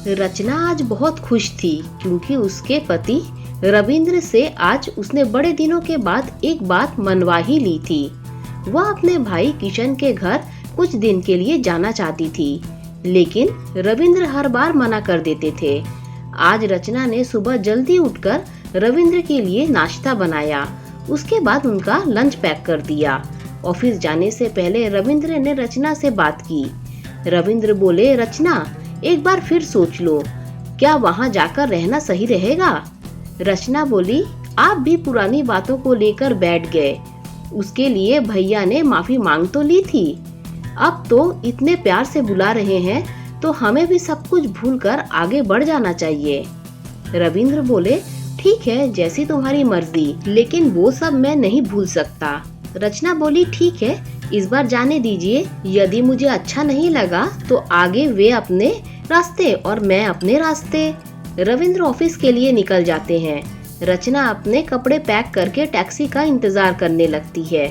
रचना आज बहुत खुश थी क्योंकि उसके पति रविंद्र से आज उसने बड़े दिनों के बाद एक बात मनवा ही ली थी। वह अपने भाई किशन के घर कुछ दिन के लिए जाना चाहती थी, लेकिन रविंद्र हर बार मना कर देते थे। आज रचना ने सुबह जल्दी उठकर रविंद्र के लिए नाश्ता बनाया, उसके बाद उनका लंच पैक कर दिया। ऑफिस जाने से पहले रविंद्र ने रचना से बात की। रविंद्र बोले, रचना एक बार फिर सोच लो, क्या वहाँ जाकर रहना सही रहेगा? रचना बोली, आप भी पुरानी बातों को लेकर बैठ गए। उसके लिए भैया ने माफी मांग तो ली थी, अब तो इतने प्यार से बुला रहे हैं तो हमें भी सब कुछ भूलकर आगे बढ़ जाना चाहिए। रविंद्र बोले, ठीक है, जैसी तुम्हारी मर्जी, लेकिन वो सब मैं नहीं भूल सकता। रचना बोली, ठीक है, इस बार जाने दीजिए। यदि मुझे अच्छा नहीं लगा तो आगे वे अपने रास्ते और मैं अपने रास्ते। रविंद्र ऑफिस के लिए निकल जाते हैं। रचना अपने कपड़े पैक करके टैक्सी का इंतजार करने लगती है।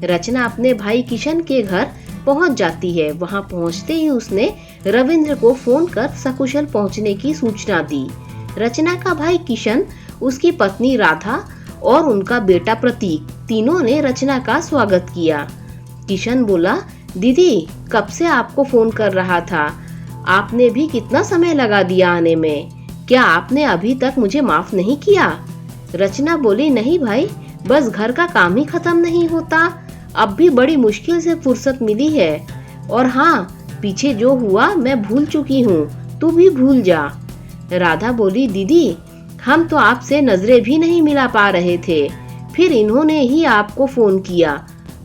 रचना अपने भाई किशन के घर पहुंच जाती है। वहां पहुंचते ही उसने रविंद्र को फोन कर सकुशल पहुंचने की सूचना दी। रचना का भाई किशन, उसकी पत्नी राधा और उनका बेटा प्रतीक, तीनों ने रचना का स्वागत किया। किशन बोला, दीदी कब से आपको फोन कर रहा था, आपने भी कितना समय लगा दिया आने में, क्या आपने अभी तक मुझे माफ नहीं किया? रचना बोली, नहीं भाई, बस घर का काम ही खत्म नहीं होता, अब भी बड़ी मुश्किल से फुर्सत मिली है। और हाँ, पीछे जो हुआ मैं भूल चुकी हूँ, तू भी भूल जा। राधा बोली, दीदी हम तो आपसे नजरें भी नहीं मिला पा रहे थे, फिर इन्होंने ही आपको फोन किया,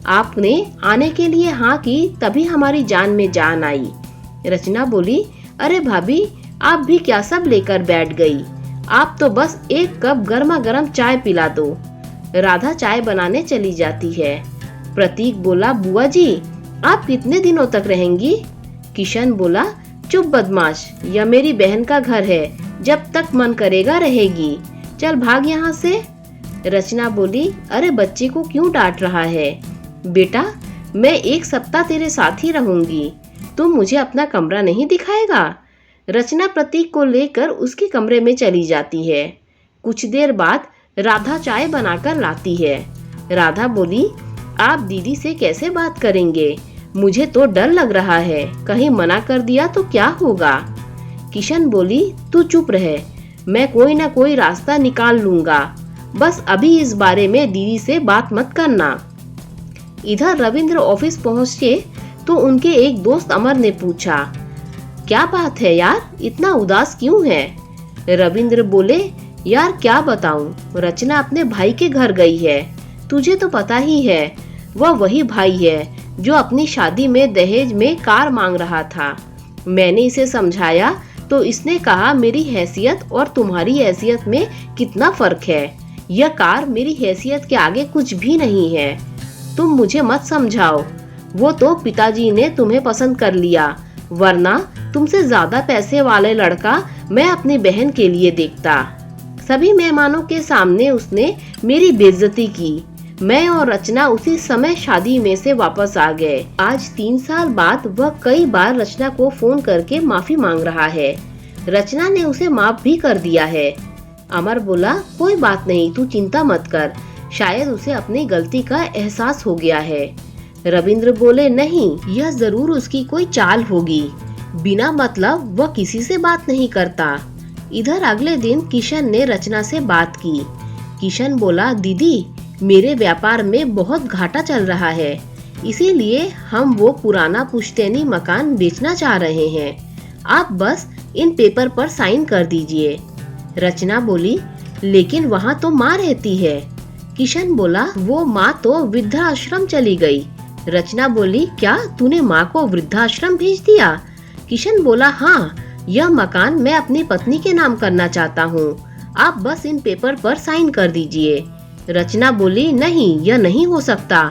आपने आने के लिए हाँ की, तभी हमारी जान में जान आई। रचना बोली, अरे भाभी, आप भी क्या सब लेकर बैठ गई, आप तो बस एक कप गर्मा गर्म चाय पिला दो। राधा चाय बनाने चली जाती है। प्रतीक बोला, बुआ जी आप कितने दिनों तक रहेंगी? किशन बोला, चुप बदमाश, यह मेरी बहन का घर है, जब तक मन करेगा रहेगी, चल भाग यहाँ से। रचना बोली, अरे बच्चे को क्यों डांट रहा है? बेटा मैं एक सप्ताह तेरे साथ ही रहूंगी, तुम मुझे अपना कमरा नहीं दिखाएगा? रचना प्रतीक को लेकर उसके कमरे में चली जाती है। कुछ देर बाद राधा चाय बनाकर लाती है। राधा बोली, आप दीदी से कैसे बात करेंगे, मुझे तो डर लग रहा है, कहीं मना कर दिया तो क्या होगा? किशन बोली, तू चुप रहे, मैं कोई ना कोई रास्ता निकाल लूंगा, बस अभी इस बारे में दीदी से बात मत करना। इधर रविंद्र ऑफिस पहुंचे तो उनके एक दोस्त अमर ने पूछा, क्या बात है यार, इतना उदास क्यों है? रविंद्र बोले, यार क्या बताऊं, रचना अपने भाई के घर गई है, तुझे तो पता ही है, वह वही भाई है जो अपनी शादी में दहेज में कार मांग रहा था। मैंने इसे समझाया तो इसने कहा, मेरी हैसियत और तुम्हारी हैसियत में कितना फर्क है, यह कार मेरी हैसियत के आगे कुछ भी नहीं है, तुम मुझे मत समझाओ, वो तो पिताजी ने तुम्हें पसंद कर लिया, वरना तुमसे ज्यादा पैसे वाले लड़का मैं अपनी बहन के लिए देखता। सभी मेहमानों के सामने उसने मेरी बेइज्जती की। मैं और रचना उसी समय शादी में से वापस आ गए। आज 3 साल बाद वह कई बार रचना को फोन करके माफी मांग रहा है। रचना ने उसे माफ भी कर दिया है। अमर बोला, कोई बात नहीं, तू चिंता मत कर, शायद उसे अपनी गलती का एहसास हो गया है। रविंद्र बोले, नहीं, यह जरूर उसकी कोई चाल होगी, बिना मतलब वह किसी से बात नहीं करता। इधर अगले दिन किशन ने रचना से बात की। किशन बोला, दीदी मेरे व्यापार में बहुत घाटा चल रहा है, इसीलिए हम वो पुराना पुश्तैनी मकान बेचना चाह रहे हैं, आप बस इन पेपर पर साइन कर दीजिए। रचना बोली, लेकिन वहाँ तो माँ रहती है। किशन बोला, वो माँ तो वृद्धाश्रम चली गई। रचना बोली, क्या तूने माँ को वृद्धाश्रम भेज दिया? किशन बोला, हाँ, यह मकान मैं अपनी पत्नी के नाम करना चाहता हूँ, आप बस इन पेपर पर साइन कर दीजिए। रचना बोली, नहीं, यह नहीं हो सकता,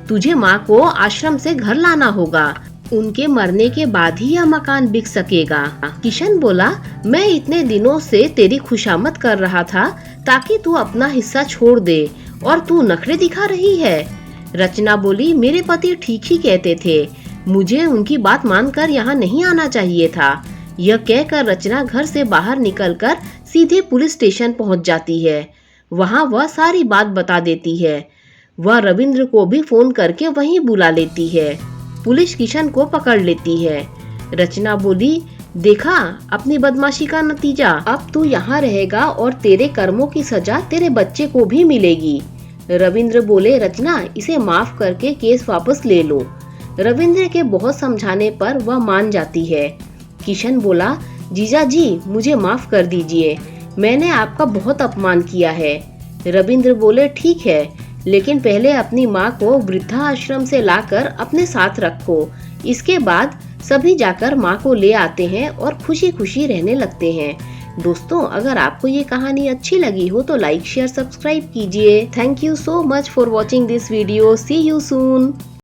तुझे माँ को आश्रम से घर लाना होगा, उनके मरने के बाद ही यह मकान बिक सकेगा। किशन बोला, मैं इतने दिनों से तेरी खुशामद कर रहा था ताकि तू अपना हिस्सा छोड़ दे, और तू नखरे दिखा रही है। रचना बोली, मेरे पति ठीक ही कहते थे, मुझे उनकी बात मानकर यहाँ नहीं आना चाहिए था, यह कहकर रचना घर से बाहर निकलकर सीधे पुलिस स्टेशन पहुंच जाती है। वहां वह सारी बात बता देती है। वह रविंद्र को भी फोन करके वहीं बुला लेती है। पुलिस किशन को पकड़ लेती है। रचना बोली, देखा अपनी बदमाशी का नतीजा, अब तू यहाँ रहेगा और तेरे कर्मों की सजा तेरे बच्चे को भी मिलेगी। रविंद्र बोले, रचना इसे माफ करके केस वापस ले लो। रविंद्र के बहुत समझाने पर वह मान जाती है। किशन बोला, जीजा जी मुझे माफ कर दीजिए, मैंने आपका बहुत अपमान किया है। रविंद्र बोले, ठीक है, लेकिन पहले अपनी माँ को वृद्धाश्रम से लाकर अपने साथ रखो। इसके बाद सभी जाकर माँ को ले आते हैं और खुशी खुशी रहने लगते हैं। दोस्तों, अगर आपको ये कहानी अच्छी लगी हो तो लाइक शेयर सब्सक्राइब कीजिए। Thank you so much for watching this video. See you soon.